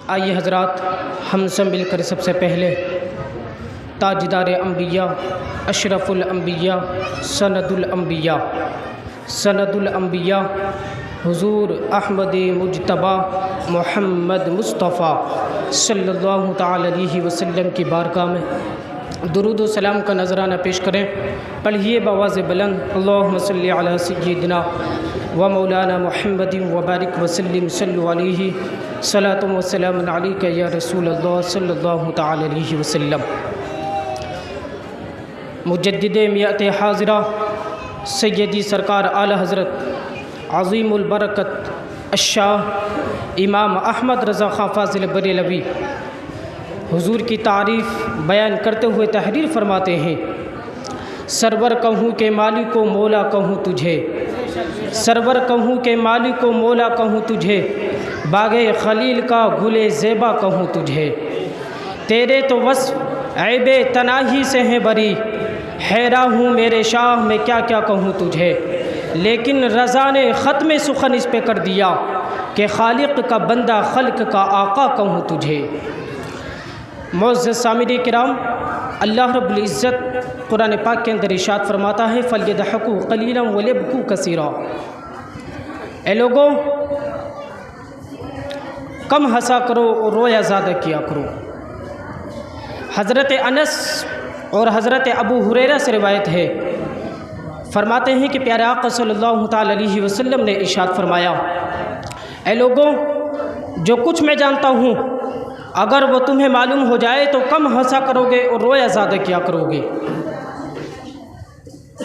آئیے حضرات، ہم سب مل کر سب سے پہلے تاجدار انبیاء، اشرف الانبیاء، سند الانبیاء حضور احمد مجتبی محمد مصطفیٰ صلی اللہ تعالی علیہ وسلم کی بارگاہ میں درود و سلام کا نذرانہ پیش کریں۔ پڑھیے بآواز بلند، اللہم صلی علی سیدنا و مولانا محمد وبارک وسلم، صلو علیہ صلاۃ و سلام علیک یا رسول اللہ صلی اللہ تعالی علیہ وسلم۔ مجدد میعت حاضرہ سیدی سرکار اعلی حضرت عظیم البرکت الشاہ امام احمد رضا خان فاضل بریلوی حضور کی تعریف بیان کرتے ہوئے تحریر فرماتے ہیں، سرور کہوں کہ مالک و مولا کہوں تجھے، سرور کہوں کہ مالک و مولا کہوں تجھے، باغ خلیل کا گل زیبا کہوں تجھے، تیرے تو وصف عیب تناہی سے ہیں بری، حیران ہوں میرے شاہ میں کیا کیا کہوں تجھے، لیکن رضا نے ختم سخن اس پہ کر دیا کہ خالق کا بندہ خلق کا آقا کہوں تجھے۔ معزز سامعین کرام، اللہ رب العزت قرآن پاک کے اندر ارشاد فرماتا ہے، فَلْيَضْحَكُوا قَلِيلًا وَلْيَبْكُوا كَثِيرًا، اے لوگوں کم ہنسا کرو اور رویا زیادہ کیا کرو۔ حضرت انس اور حضرت ابو ہریرہ سے روایت ہے، فرماتے ہیں کہ پیارے آقا صلی اللہ تعالی علیہ وسلم نے ارشاد فرمایا، اے لوگوں جو کچھ میں جانتا ہوں اگر وہ تمہیں معلوم ہو جائے تو کم ہنسا کرو گے اور رویا زیادہ کیا کرو گے۔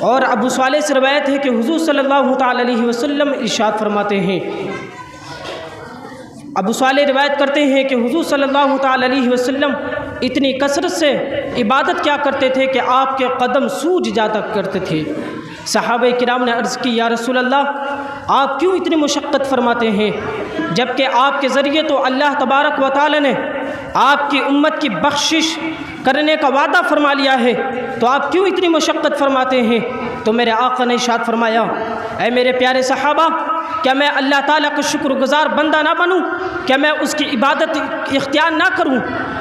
اور ابو صالح سے روایت ہے کہ حضور صلی اللہ تعالی علیہ وسلم ارشاد فرماتے ہیں، ابو صالح روایت کرتے ہیں کہ حضور صلی اللہ تعالی علیہ وسلم اتنی کثرت سے عبادت کیا کرتے تھے کہ آپ کے قدم سوج جاتا کرتے تھے۔ صحابہ کرام نے عرض کی، یا رسول اللہ آپ کیوں اتنی مشقت فرماتے ہیں، جبکہ آپ کے ذریعے تو اللہ تبارک و تعالی نے آپ کی امت کی بخشش کرنے کا وعدہ فرما لیا ہے، تو آپ کیوں اتنی مشقت فرماتے ہیں؟ تو میرے آقا نے ارشاد فرمایا، اے میرے پیارے صحابہ، کیا میں اللہ تعالیٰ کا شکر گزار بندہ نہ بنوں؟ کیا میں اس کی عبادت اختیار نہ کروں؟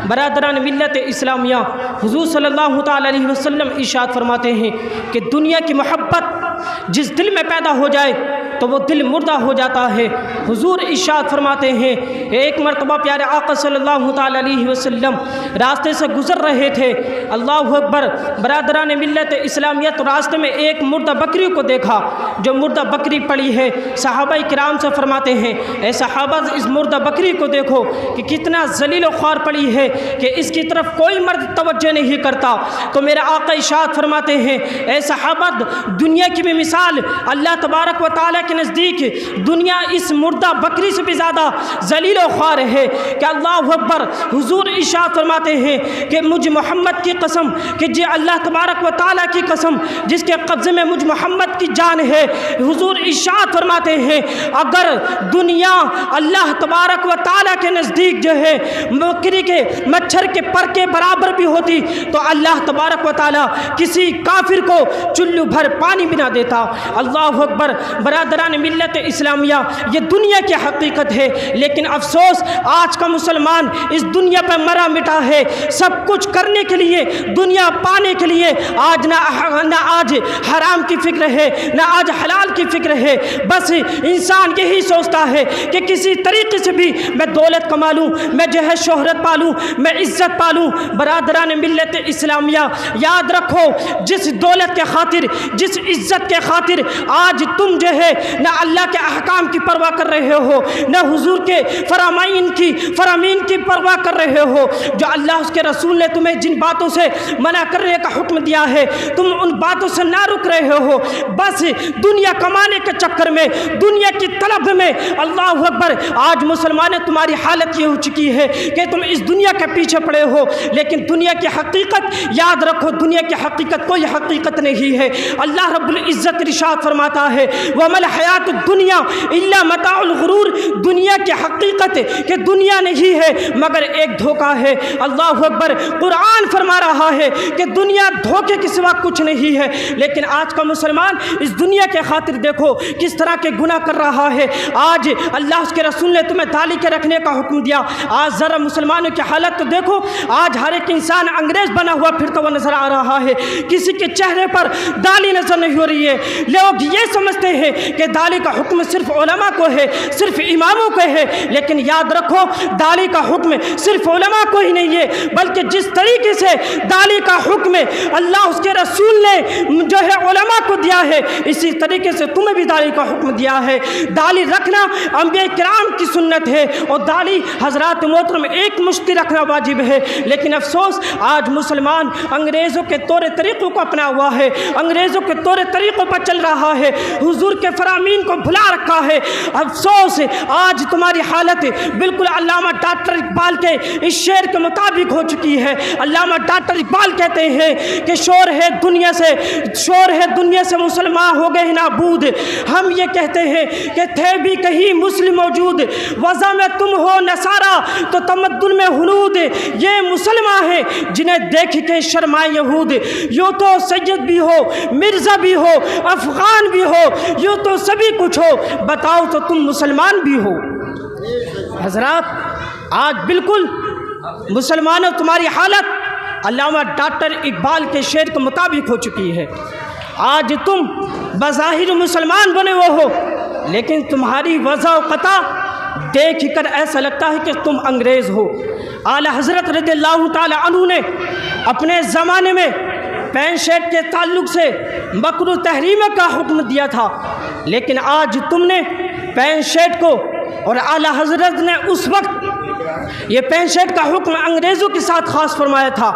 برادران ملت اسلامیہ، حضور صلی اللہ تعالی علیہ وسلم ارشاد فرماتے ہیں کہ دنیا کی محبت جس دل میں پیدا ہو جائے تو وہ دل مردہ ہو جاتا ہے۔ حضور ارشاد فرماتے ہیں، ایک مرتبہ پیارے آقا صلی اللہ تعالی علیہ وسلم راستے سے گزر رہے تھے، اللہ اکبر، برادران ملت اسلامیہ، تو راستے میں ایک مردہ بکری کو دیکھا جو مردہ بکری پڑی ہے۔ صحابہ کرام سے فرماتے ہیں، اے صحابہ اس مردہ بکری کو دیکھو کہ کتنا ذلیل و خوار پڑی ہے کہ اس کی طرف کوئی مرد توجہ نہیں کرتا۔ تو میرے آقا ارشاد فرماتے ہیں، اے صحابہ دنیا کی بھی مثال اللہ تبارک و تعالیٰ کے نزدیک دنیا اس مردہ بکری سے بھی زیادہ ذلیل و خوار ہے کہ اللہ اکبر۔ حضور ارشاد فرماتے ہیں کہ مجھ محمد کی قسم، کہ جی اللہ تبارک و تعالیٰ کی قسم جس کے قبضے میں مجھ محمد کی جان ہے، حضور ارشاد فرماتے ہیں اگر دنیا اللہ تبارک و تعالیٰ کے نزدیک جو ہے بکری کے مچھر کے پر کے برابر بھی ہوتی تو اللہ تبارک و تعالیٰ کسی کافر کو چلو بھر پانی بھی نہ دیتا۔ اللہ اکبر، برادران ملت اسلامیہ، یہ دنیا کی حقیقت ہے، لیکن افسوس آج کا مسلمان اس دنیا پر مرا مٹا ہے، سب کچھ کرنے کے لیے، دنیا پانے کے لیے، آج نہ آج حرام کی فکر ہے نہ آج حلال کی فکر ہے، بس انسان یہی سوچتا ہے کہ کسی طریقے سے بھی میں دولت کما لوں، میں جو ہے شہرت پالوں، میں عزت پالوں۔ برادران ملت اسلامیہ یاد رکھو، جس دولت کے خاطر، جس عزت کے خاطر آج تم جو ہے نہ اللہ کے احکام کی پرواہ کر رہے ہو، نہ حضور کے فرامین کی پرواہ کر رہے ہو، جو اللہ اس کے رسول نے تمہیں جن باتوں سے منع کرنے کا حکم دیا ہے تم ان باتوں سے نہ رک رہے ہو، بس دنیا کمانے کے چکر میں، دنیا کی طلب میں، اللہ اکبر، آج مسلمان تمہاری حالت یہ ہو چکی ہے کہ تم اس دنیا کے پیچھے پڑے ہو، لیکن دنیا کی حقیقت یاد رکھو، دنیا کی حقیقت کوئی حقیقت نہیں ہے۔ اللہ رب العزت ارشاد فرماتا ہے، وَمَا الحیات الدنیا الا متاع الغرور، دنیا کی حقیقت کہ دنیا نہیں ہے مگر ایک دھوکہ ہے۔ اللہ اکبر، قرآن فرما رہا ہے کہ دنیا دھوکے کے سوا کچھ نہیں ہے، لیکن آج کا مسلمان اس دنیا کے خاطر دیکھو کس طرح کے گناہ کر رہا ہے۔ آج اللہ اس کے رسول نے تمہیں داڑھی کے رکھنے کا حکم دیا، آج ذرا مسلمانوں کی حالت تو دیکھو، آج ہر ایک انسان انگریز بنا ہوا پھرتا ہوا نظر آ رہا ہے، کسی کے چہرے پر داڑھی نظر نہیں ہو رہی ہے۔ لوگ یہ سمجھتے ہیں کہ داڑھی کا حکم صرف علماء کو ہے، صرف اماموں کو ہے، لیکن یاد رکھو داڑھی کا حکم صرف علماء کو ہی نہیں ہے، بلکہ جس طریقے سے داڑھی کا حکم اللہ اس کے رسول نے جو ہے علماء کو دیا ہے، اسی طریقے سے تمہیں بھی داڑھی کا حکم دیا ہے۔ داڑھی رکھنا انبیاء کرام کی سنت ہے، اور داڑھی حضرات محترم ایک مشتی رکھنا واجب ہے، لیکن افسوس آج مسلمان انگریزوں کے طور طریقوں کو اپنا ہوا ہے، انگریزوں کے طور طریقوں پر چل رہا ہے، حضور کے فرامین کو بھلا رکھا ہے۔ افسوس آج تمہاری حالت بالکل علامہ ڈاکٹر اقبال کے اس شعر کے مطابق ہو چکی ہے۔ علامہ ڈاکٹر اقبال کہتے ہیں کہ شور ہے دنیا سے مسلمان ہو گئے نابود، ہم یہ کہتے ہیں کہ تھے بھی کہیں مسلم موجود، وضع میں تم ہو نصارا تو تمدن میں ہنود، یہ مسلمان ہیں جنہیں دیکھ کے شرمائے یہود، یوں تو سید بھی ہو مرزا بھی ہو افغان بھی ہو، یوں تو سبھی کچھ ہو، بتاؤ تو تم مسلمان بھی ہو۔ حضرات آج بالکل مسلمانوں تمہاری حالت علامہ ڈاکٹر اقبال کے شعر کے مطابق ہو چکی ہے۔ آج تم بظاہر مسلمان بنے ہوئے ہو، لیکن تمہاری وضع و قطع دیکھ کر ایسا لگتا ہے کہ تم انگریز ہو۔ اعلی حضرت رضی اللہ تعالی عنہ نے اپنے زمانے میں پینٹ شرٹ کے تعلق سے مکروہ تحریم کا حکم دیا تھا، لیکن آج تم نے پینٹ شرٹ کو، اور اعلی حضرت نے اس وقت یہ پینٹ شرٹ کا حکم انگریزوں کے ساتھ خاص فرمایا تھا،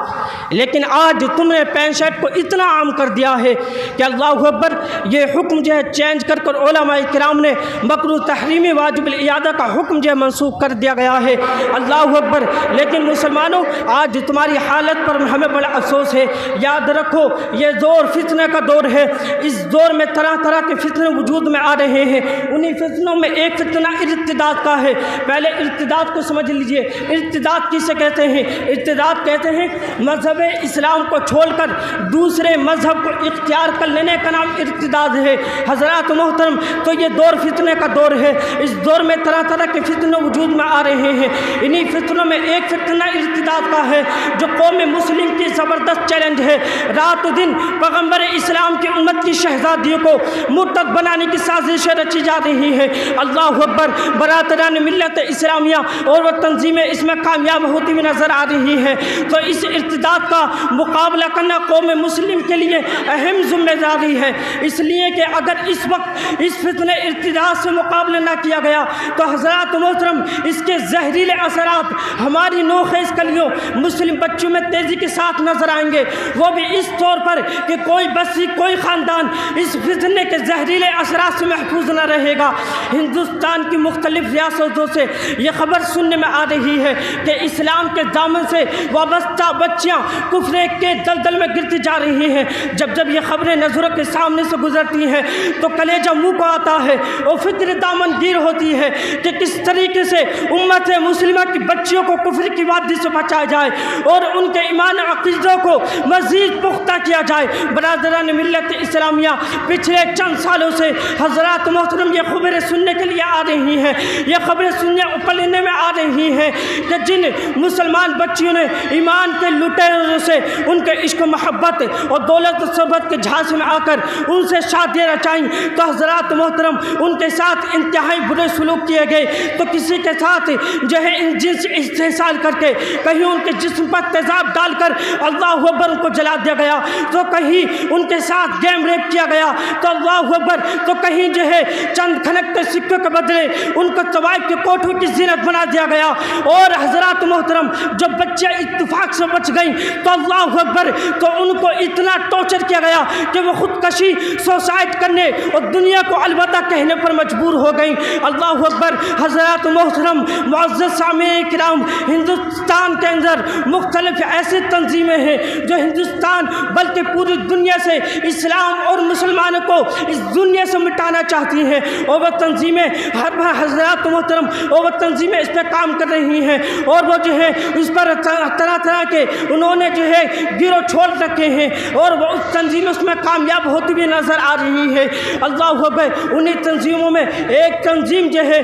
لیکن آج تم نے پینٹ شرٹ کو اتنا عام کر دیا ہے کہ اللہ اکبر، یہ حکم جو ہے چینج کر علماء کرام نے مکروہ تحریمی واجب العیادہ کا حکم جو ہے منسوخ کر دیا گیا ہے۔ اللہ اکبر، لیکن مسلمانوں آج تمہاری حالت پر ہمیں بڑا افسوس ہے۔ یاد رکھو یہ دور فتنہ کا دور ہے، اس دور میں طرح طرح کے فتنے وجود میں آ رہے ہیں، انہی فتنوں میں ایک فتنہ ارتداد کا ہے۔ پہلے ارتداد کو سمجھ لیجیے، ارتداد کسے کہتے ہیں؟ ارتداد کہتے ہیں مذہب اسلام کو چھوڑ کر دوسرے مذہب کو اختیار کر لینے کا نام ارتداد ہے۔ حضرات محترم، تو یہ دور فتنے کا دور ہے، اس دور میں طرح طرح کے فتنے وجود میں آ رہے ہیں، انہی فتنوں میں ایک فتنہ ارتداد کا ہے جو قوم مسلم کی زبردست چیلنج ہے۔ رات و دن پیغمبر اسلام کی امت کی شہزادیوں کو مرتد بنانے کی سازشیں رچی جا رہی ہیں۔ اللہ اکبر، برادران ملت اسلامیہ اور وہ تنظیمیں اس میں کامیاب ہوتی ہوئی نظر آ رہی ہیں، تو اس ارتداد کا مقابلہ کرنا قوم مسلم کے لیے اہم ذمہ داری ہے، اس لیے کہ اگر اس وقت اس فتنہ ارتداد سے مقابلہ نہ کیا گیا تو حضرات محترم اس کے زہریلے اثرات ہماری نوخیز کلیوں مسلم بچوں میں تیزی کے ساتھ نظر آئیں گے، وہ بھی اس طور پر کہ کوئی بستی کوئی خاندان اس فتنے کے زہریلے اثرات سے محفوظ نہ رہے گا۔ ہندوستان کی مختلف ریاستوں سے یہ خبر سننے میں آ رہی ہے کہ اسلام کے دامن سے وابستہ بچیاں کفر کے دلدل میں گرتی جا رہی ہیں۔ جب جب یہ خبریں نظروں کے سامنے سے گزرتی ہیں تو کلیجہ منہ کو آتا ہے اور فکر دامن گیر ہوتی ہے کہ کس طریقے سے امت مسلمہ کی بچیوں کو کفر کی وادی سے بچایا جائے اور ان کے ایمان عقیدوں کو مزید پختہ کیا جائے۔ برادران ملت اسلامیہ، پچھلے چند سالوں سے حضرات محترم یہ خبریں سننے کے لیے آ رہی ہیں، یہ خبریں سننے پلنے میں آ رہی ہیں کہ جن مسلمان بچیوں نے ایمان کے لٹیروں سے ان کے عشق و محبت اور دولت و ثروت کے جھانسے میں آ کر ان سے شادیاں رچائیں تو حضرات محترم ان کے ساتھ انتہائی برے سلوک کیے گئے، تو کسی کے ساتھ جو ہے ان جنس استحصال کر کے کہیں ان کے جسم پر تیزاب ڈال کر اللہ اکبر ان کو جلا دیا گیا، تو کہیں ان کے ساتھ گیم ریپ کیا گیا، تو اللہ اکبر، تو کہیں جو ہے چند کھنکتے سکوں کے بدلے ان کو طوائف کے کوٹھوں کی زینت بنا دیا گیا۔ گیا. اور حضرات محترم جب بچے اتفاق سے بچ گئیں تو اللہ اکبر تو ان کو اتنا ٹارچر کیا گیا کہ وہ خودکشی سوسائڈ کرنے اور دنیا کو الوداع کہنے پر مجبور ہو گئیں. اللہ اکبر. حضرات محترم معزز سامعین کرام، ہندوستان کے اندر مختلف ایسی تنظیمیں ہیں جو ہندوستان بلکہ پوری دنیا سے اسلام اور مسلمانوں کو اس دنیا سے مٹانا چاہتی ہیں، اور وہ تنظیمیں حضرات محترم وہ تنظیمیں اس پہ کام کر رہی ہیں، اور وہ جو ہے اس پر طرح طرح کے انہوں نے جو ہے گروہ چھوڑ رکھے ہیں، اور وہ اس تنظیمیں اس میں کامیاب ہوتی ہوئی نظر آ رہی ہے. اللہ اکبر. انہیں تنظیموں میں ایک تنظیم جو ہے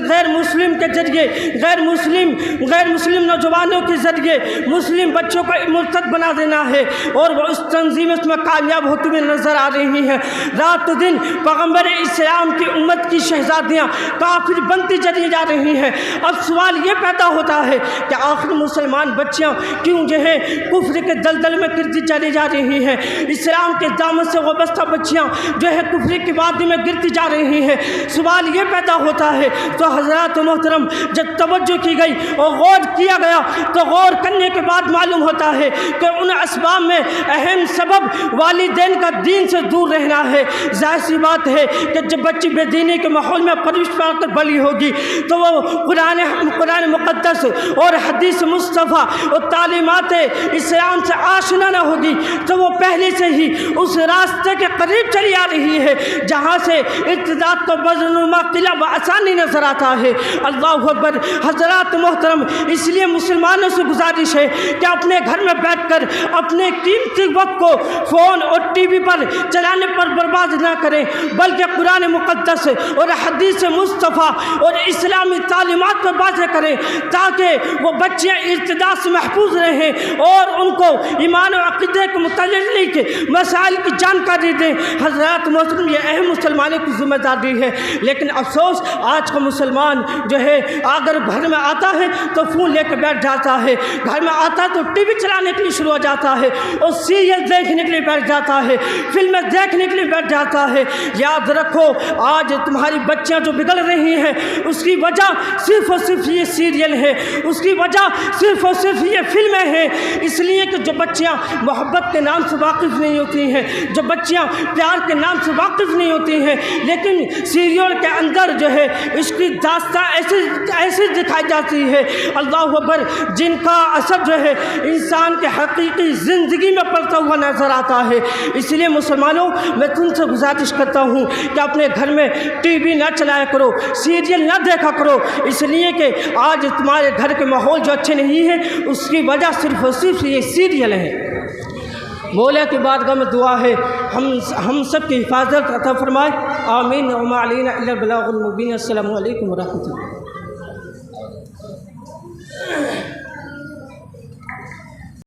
غیر مسلم کے ذریعے غیر مسلم نوجوانوں کے ذریعے مسلم بچوں کو مرتد بنا دینا ہے، اور وہ اس تنظیم اس میں کامیاب ہوتی ہوئی نظر آ رہی ہیں. رات دن پیغمبر اسلام کی امت کی شہزادیاں کافر بنتی چلی جا رہی ہیں. اب سوال یہ پیدا ہوتا ہے کہ آخر مسلمان بچیاں کیوں جو ہے کفر کے دلدل میں گرتی چلی جا رہی ہیں؟ اسلام کے دامن سے وابستہ بچیاں جو ہے کفر کی وادی میں گرتی جا رہی ہیں. سوال یہ پیدا ہوتا ہے. تو حضرات محترم جب توجہ کی گئی اور غور کیا گیا تو غور کرنے کے بعد معلوم ہوتا ہے کہ ان اسباب میں اہم سبب والدین کا دین سے دور رہنا ہے. ظاہر سی بات ہے کہ جب بچی بے دینی کے ماحول میں پرورش پا کر بڑی ہوگی تو وہ قرآن مقدس اور حدیث مصطفیٰ اور تعلیمات اسلام سے آشنا نہ ہوگی تو وہ پہلے سے ہی اس راستے کے قریب چلی آ رہی ہے جہاں سے ارتداد کو بزنما قلعہ بآسانی نظر آتا ہے. اللہ اکبر. حضرات محترم اس لیے مسلمانوں سے گزارش ہے کہ اپنے گھر میں بیٹھ کر اپنے قیمتی وقت کو فون اور ٹی وی پر چلانے پر برباد نہ کریں، بلکہ قرآن مقدس اور حدیث مصطفیٰ اور اسلامی تعلیمات پر باتیں کریں تاکہ وہ بچے ارتداد سے محفوظ رہیں اور ان کو ایمان و عقیدے کے متعلق مسائل کی جانکاری دیں. حضرات محترم یہ اہم مسلمانوں کی ذمہ داری ہے، لیکن افسوس آج کا مسلمان جو ہے اگر گھر میں آتا ہے تو فون لے کے بیٹھ جاتا ہے، گھر میں آتا ہے تو ٹی وی چلانے کے لیے شروع ہو جاتا ہے اور سیریل دیکھنے کے لیے بیٹھ جاتا ہے، فلمیں دیکھنے کے لیے بیٹھ جاتا ہے. یاد رکھو آج تمہاری بچیاں جو بگڑ رہی ہیں اس کی وجہ صرف اور صرف یہ سیریل ہے، اس کی وجہ صرف اور صرف یہ فلمیں ہیں. اس لیے کہ جو بچیاں محبت کے نام سے واقف نہیں ہوتی ہیں، جو بچیاں پیار کے نام سے واقف نہیں ہوتی ہیں، لیکن سیریل کے اندر جو ہے اس کی داستان ایسی دکھائی جاتی ہے اللہ اکبر جن کا اثر جو ہے انسان کے حقیقی زندگی میں پڑتا ہوا نظر آتا ہے. اس لیے مسلمانوں میں تم سے گزارش کرتا ہوں کہ اپنے گھر میں ٹی وی نہ چلایا کرو، سیریل نہ دیکھا کرو، اس لیے کہ آج تمہارے گھر کے ماحول جو اچھے نہیں ہیں اس کی وجہ صرف اور صرف یہ سیریل ہے. مولا کی بارگاہ میں دعا ہے ہم سب کی حفاظت عطا فرمائے. آمین. وما علینا الا البلاغ المبین. السلام علیکم ورحمۃ اللہ.